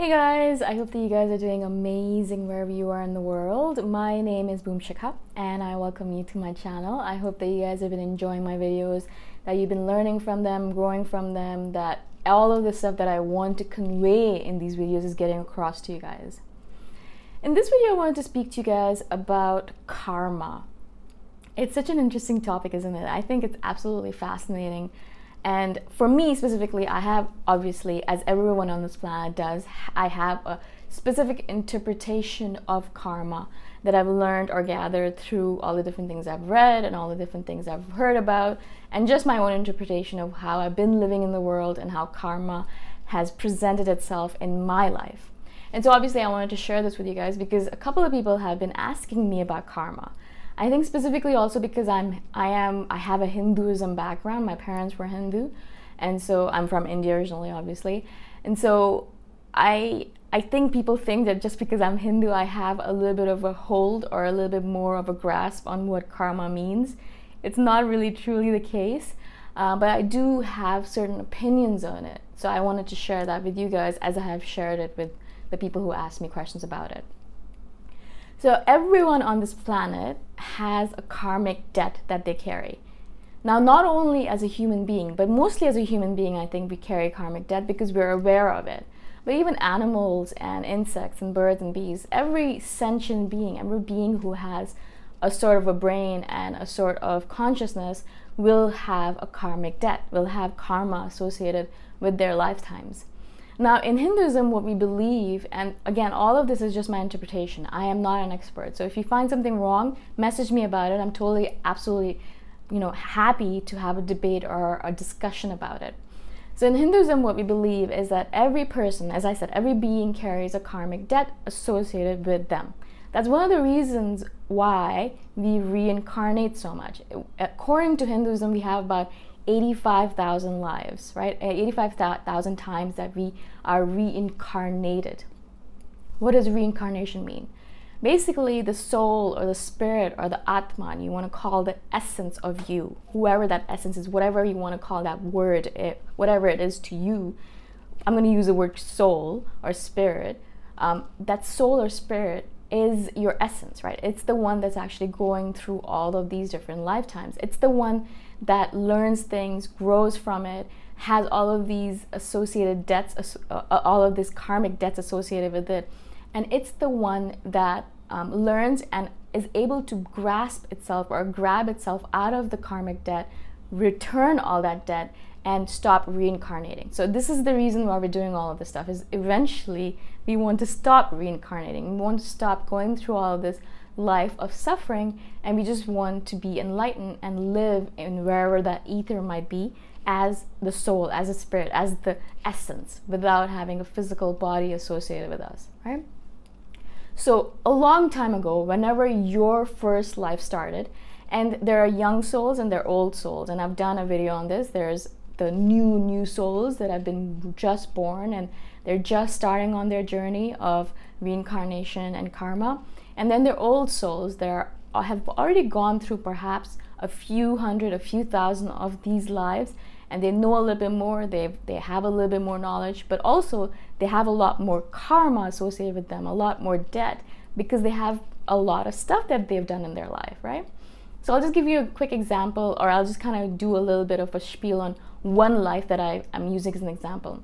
Hey guys, I hope that you guys are doing amazing wherever you are in the world. My name is Boom Shikha and I welcome you to my channel. I hope that you guys have been enjoying my videos, that you've been learning from them, growing from them, that all of the stuff that I want to convey in these videos is getting across to you guys. In this video, I wanted to speak to you guys about karma. It's such an interesting topic, isn't it? I think it's absolutely fascinating. And for me specifically, I have, obviously, as everyone on this planet does, I have a specific interpretation of karma that I've learned or gathered through all the different things I've read and all the different things I've heard about, and just my own interpretation of how I've been living in the world and how karma has presented itself in my life. And so obviously I wanted to share this with you guys because a couple of people have been asking me about karma. I think specifically also because I have a Hinduism background. My parents were Hindu, and so I'm from India originally, obviously. And so I think people think that just because I'm Hindu, I have a little bit of a hold or a little bit more of a grasp on what karma means. It's not really truly the case, but I do have certain opinions on it. So I wanted to share that with you guys as I have shared it with the people who asked me questions about it. So everyone on this planet has a karmic debt that they carry. Now, not only as a human being, but mostly as a human being, I think we carry karmic debt because we're aware of it. But even animals and insects and birds and bees, every sentient being, every being who has a sort of a brain and a sort of consciousness will have a karmic debt, will have karma associated with their lifetimes. Now, in Hinduism, what we believe, and again, all of this is just my interpretation. I am not an expert. So if you find something wrong, message me about it. I'm totally, absolutely, happy to have a debate or a discussion about it. So in Hinduism, what we believe is that every person, as I said, every being carries a karmic debt associated with them. That's one of the reasons why we reincarnate so much. According to Hinduism, we have about 85,000 lives, right? 85,000 times that we are reincarnated. What does reincarnation mean? Basically, the soul or the spirit or the Atman, you want to call the essence of you, whoever that essence is, whatever you want to call that word, whatever it is to you. I'm going to use the word soul or spirit. That soul or spirit is your essence, right? It's the one that's actually going through all of these different lifetimes. It's the one that learns things, grows from it, has all of these associated debts, all of these karmic debts associated with it. And it's the one that learns and is able to grasp itself or grab itself out of the karmic debt, return all that debt, and stop reincarnating. So this is the reason why we're doing all of this stuff, is eventually we want to stop reincarnating. We want to stop going through all of this life of suffering, and we just want to be enlightened and live in wherever that ether might be as the soul, as a spirit, as the essence, without having a physical body associated with us, right? So a long time ago, whenever your first life started, and there are young souls and there are old souls, and I've done a video on this. There's the new souls that have been just born and they're just starting on their journey of reincarnation and karma. And then there are old souls that have already gone through perhaps a few hundred, a few thousand of these lives, and they know a little bit more, they have a little bit more knowledge, but also they have a lot more karma associated with them, a lot more debt, because they have a lot of stuff that they've done in their life, right? So I'll just give you a quick example, or I'll just kind of do a little bit of a spiel on one life that I'm using as an example.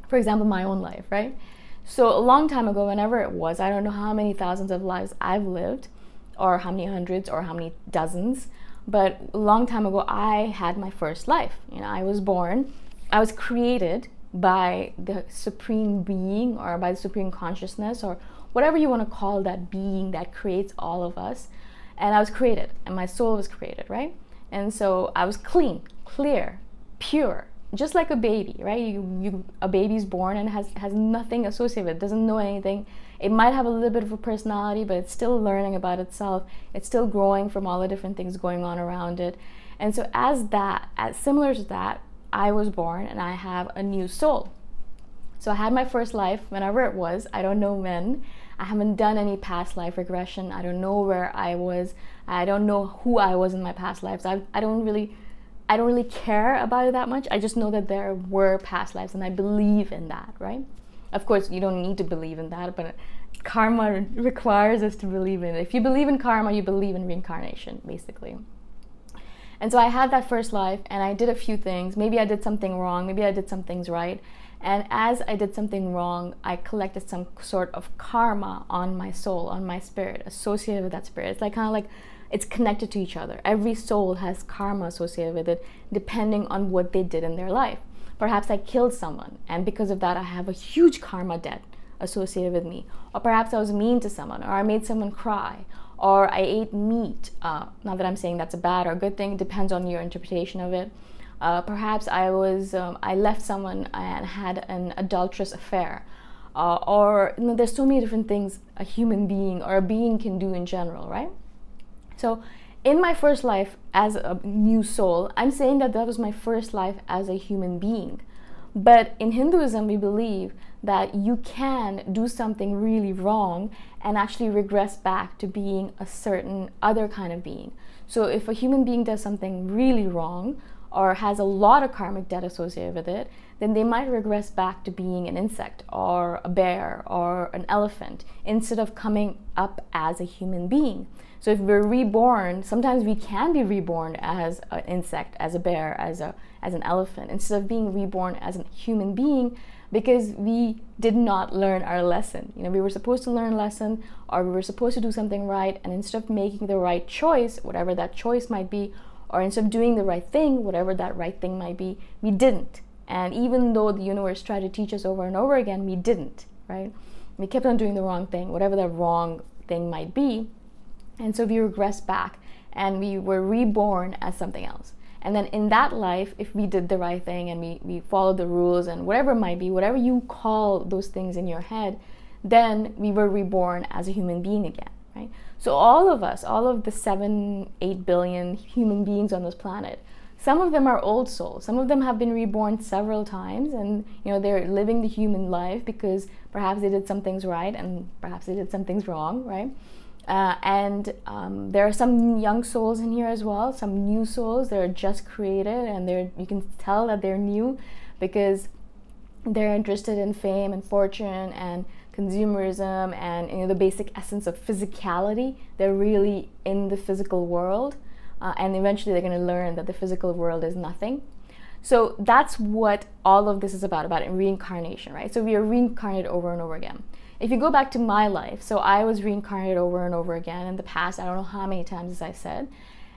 For example, my own life, right? So a long time ago, whenever it was, I don't know how many thousands of lives I've lived, or how many hundreds, or how many dozens, but a long time ago, I had my first life. I was born, I was created by the supreme being, or by the supreme consciousness, or whatever you want to call that being that creates all of us. And I was created, and my soul was created, right? And so I was clean, clear, pure, just like a baby, right? A baby's born and has nothing associated with it, doesn't know anything. It might have a little bit of a personality, but it's still learning about itself. It's still growing from all the different things going on around it. And so as similar to that, I was born and I have a new soul. So I had my first life, whenever it was, I don't know when. I haven't done any past life regression. I don't know where I was. I don't know who I was in my past lives. I don't really care about it that much. I just know that there were past lives and I believe in that, right? Of course, you don't need to believe in that, but karma requires us to believe in it. If you believe in karma, you believe in reincarnation, basically. And so I had that first life, and I did a few things. Maybe I did something wrong, maybe I did some things right. And as I did something wrong, I collected some sort of karma on my soul, on my spirit, associated with that spirit. It's like kind of like it's connected to each other. Every soul has karma associated with it, depending on what they did in their life. Perhaps I killed someone, and because of that, I have a huge karma debt associated with me. Or perhaps I was mean to someone, or I made someone cry, or I ate meat. Not that I'm saying that's a bad or a good thing, it depends on your interpretation of it. Perhaps I left someone and had an adulterous affair. Or there's so many different things a human being or a being can do in general, right? So in my first life as a new soul, I'm saying that was my first life as a human being. But in Hinduism, we believe that you can do something really wrong and actually regress back to being a certain other kind of being. So if a human being does something really wrong or has a lot of karmic debt associated with it, then they might regress back to being an insect or a bear or an elephant instead of coming up as a human being. So if we're reborn, sometimes we can be reborn as an insect, as a bear, as an elephant, instead of being reborn as a human being, because we did not learn our lesson. We were supposed to learn a lesson, or we were supposed to do something right, and instead of making the right choice, whatever that choice might be, or instead of doing the right thing, whatever that right thing might be, we didn't. And even though the universe tried to teach us over and over again, we didn't, right? We kept on doing the wrong thing, whatever that wrong thing might be. And so we regressed back and we were reborn as something else. And then in that life, if we did the right thing and we followed the rules and whatever it might be, whatever you call those things in your head, then we were reborn as a human being again, right? So all of us, all of the 7-8 billion human beings on this planet, some of them are old souls. Some of them have been reborn several times, and they're living the human life because perhaps they did some things right and perhaps they did some things wrong, right? There are some young souls in here as well, some new souls that are just created, and you can tell that they're new because they're interested in fame and fortune and consumerism and the basic essence of physicality. They're really in the physical world, and eventually they're going to learn that the physical world is nothing. So that's what all of this is about reincarnation, right? So we are reincarnated over and over again. If you go back to my life, so I was reincarnated over and over again in the past, I don't know how many times, as I said.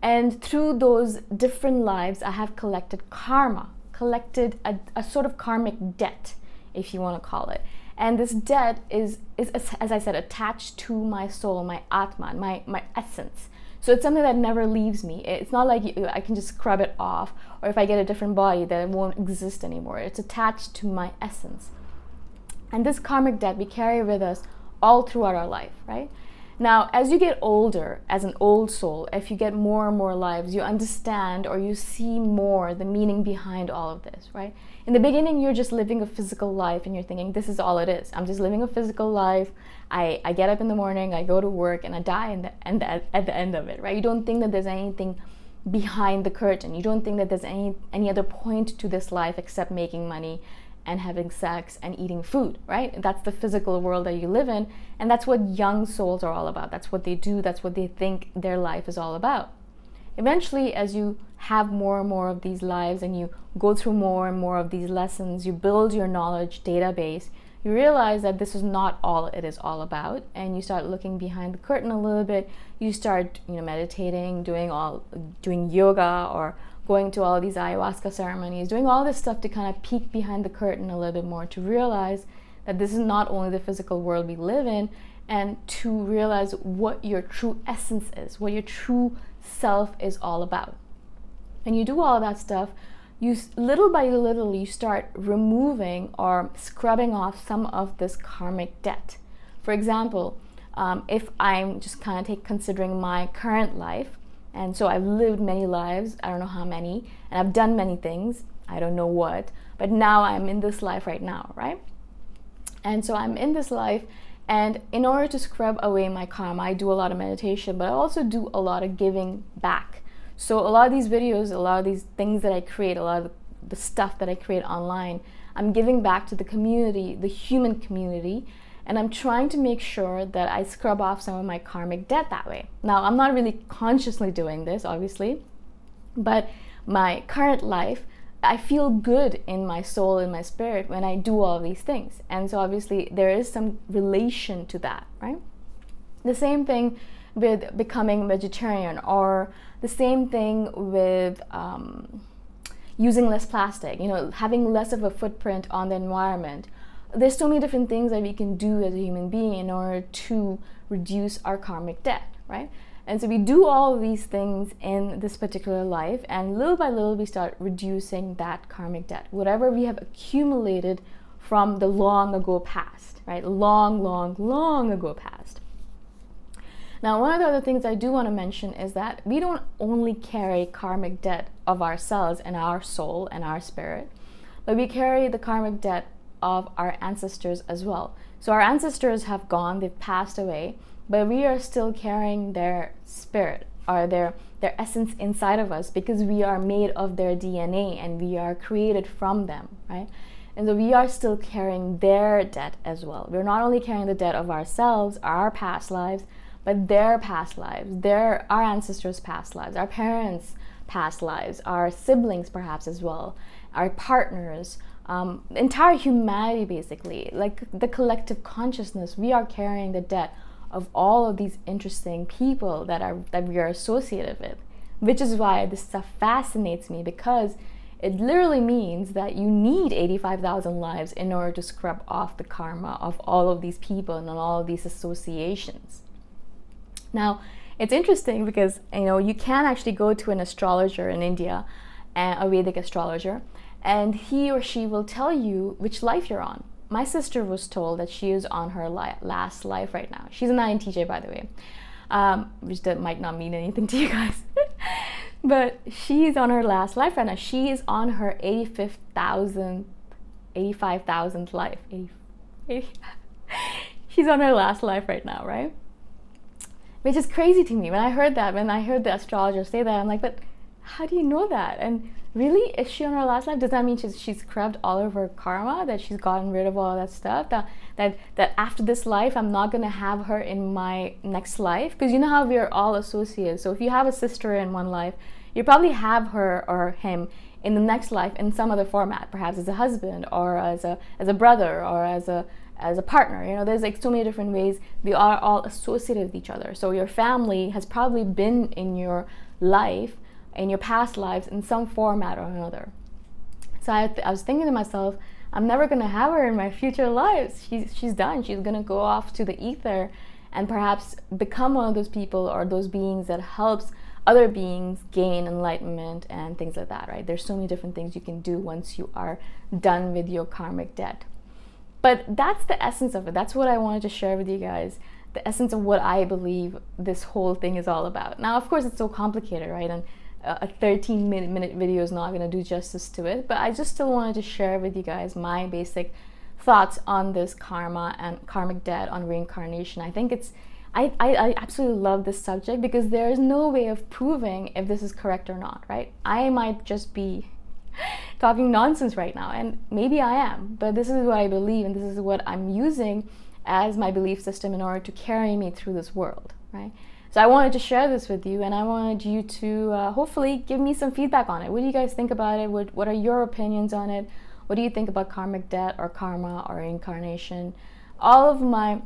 And through those different lives, I have collected karma, collected a sort of karmic debt, if you want to call it. And this debt is, as I said, attached to my soul, my atman, my essence. So it's something that never leaves me. It's not like I can just scrub it off, or if I get a different body, that it won't exist anymore. It's attached to my essence. And this karmic debt we carry with us all throughout our life, right? Now, as you get older, as an old soul, if you get more and more lives, you understand or you see more the meaning behind all of this, right? In the beginning, you're just living a physical life and you're thinking, this is all it is. I'm just living a physical life. I get up in the morning, I go to work, and I die at the end of it, right? You don't think that there's anything behind the curtain. You don't think that there's any other point to this life except making money and having sex and eating food, right? That's the physical world that you live in, and that's what young souls are all about. That's what they do, that's what they think their life is all about. Eventually, as you have more and more of these lives and you go through more and more of these lessons, you build your knowledge database, you realize that this is not all it is all about, and you start looking behind the curtain a little bit. You start, meditating, doing yoga, or going to all these ayahuasca ceremonies, doing all this stuff to kind of peek behind the curtain a little bit more, to realize that this is not only the physical world we live in, and to realize what your true essence is, what your true self is all about. When you do all of that stuff, you little by little, you start removing or scrubbing off some of this karmic debt. For example, if I'm just kind of considering my current life, and so I've lived many lives, I don't know how many, and I've done many things, I don't know what, but now I'm in this life right now, right? And so I'm in this life, and in order to scrub away my karma, I do a lot of meditation, but I also do a lot of giving back. So a lot of these videos, a lot of these things that I create, a lot of the stuff that I create online, I'm giving back to the community, the human community, and I'm trying to make sure that I scrub off some of my karmic debt that way. Now, I'm not really consciously doing this, obviously, but my current life, I feel good in my soul, in my spirit when I do all these things. And so obviously there is some relation to that, right? The same thing with becoming vegetarian, or the same thing with using less plastic, you know, having less of a footprint on the environment. There's so many different things that we can do as a human being in order to reduce our karmic debt, right? And so we do all of these things in this particular life, and little by little we start reducing that karmic debt, whatever we have accumulated from the long ago past, right? Long ago past. Now, one of the other things I do want to mention is that we don't only carry karmic debt of ourselves and our soul and our spirit, but we carry the karmic debt of our ancestors as well. So our ancestors have gone, they've passed away, but we are still carrying their spirit or their essence inside of us, because we are made of their DNA and we are created from them, right? And so we are still carrying their debt as well. We're not only carrying the debt of ourselves, our past lives, but their past lives, our ancestors' past lives, our parents' past lives, our siblings perhaps as well, our partners, entire humanity basically, like the collective consciousness. We are carrying the debt of all of these interesting people that we are associated with, which is why this stuff fascinates me, because it literally means that you need 85,000 lives in order to scrub off the karma of all of these people and all of these associations. Now, it's interesting because, you know, you can actually go to an astrologer in India, a Vedic astrologer, and he or she will tell you which life you're on. My sister was told that she is on her last life right now. She's an INTJ, by the way, which that might not mean anything to you guys. But she's on her last life right now. She is on her 85,000th life. She's on her last life right now, right? Which is crazy to me. When I heard the astrologer say that, I'm like, but how do you know that? And really, is she on her last life? Does that mean she's scrubbed all of her karma, that she's gotten rid of all that stuff, that after this life I'm not gonna have her in my next life? Because you know how we are all associated. So if you have a sister in one life, you probably have her or him in the next life in some other format, perhaps as a husband or as a brother or as a partner. You know, there's like so many different ways we are all associated with each other. So your family has probably been in your life, in your past lives, in some format or another. So I was thinking to myself, I'm never gonna have her in my future lives. She's done. She's gonna go off to the ether and perhaps become one of those people or those beings that helps other beings gain enlightenment and things like that, right? There's so many different things you can do once you are done with your karmic debt. But that's the essence of it. That's what I wanted to share with you guys, the essence of what I believe this whole thing is all about. Now, of course, it's so complicated, right? And a 13-minute video is not going to do justice to it, but I just still wanted to share with you guys my basic thoughts on this karma and karmic debt, on reincarnation. I think I absolutely love this subject because there is no way of proving if this is correct or not, right? I might just be talking nonsense right now, and maybe I am, but this is what I believe, and this is what I'm using as my belief system in order to carry me through this world, right? So I wanted to share this with you, and I wanted you to hopefully give me some feedback on it. What do you guys think about it? What are your opinions on it? What do you think about karmic debt or karma or reincarnation? All of my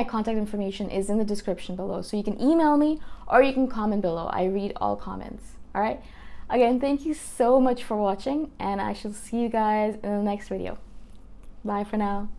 contact information is in the description below, so you can email me or you can comment below. I read all comments. All right. Again, thank you so much for watching, and I shall see you guys in the next video. Bye for now.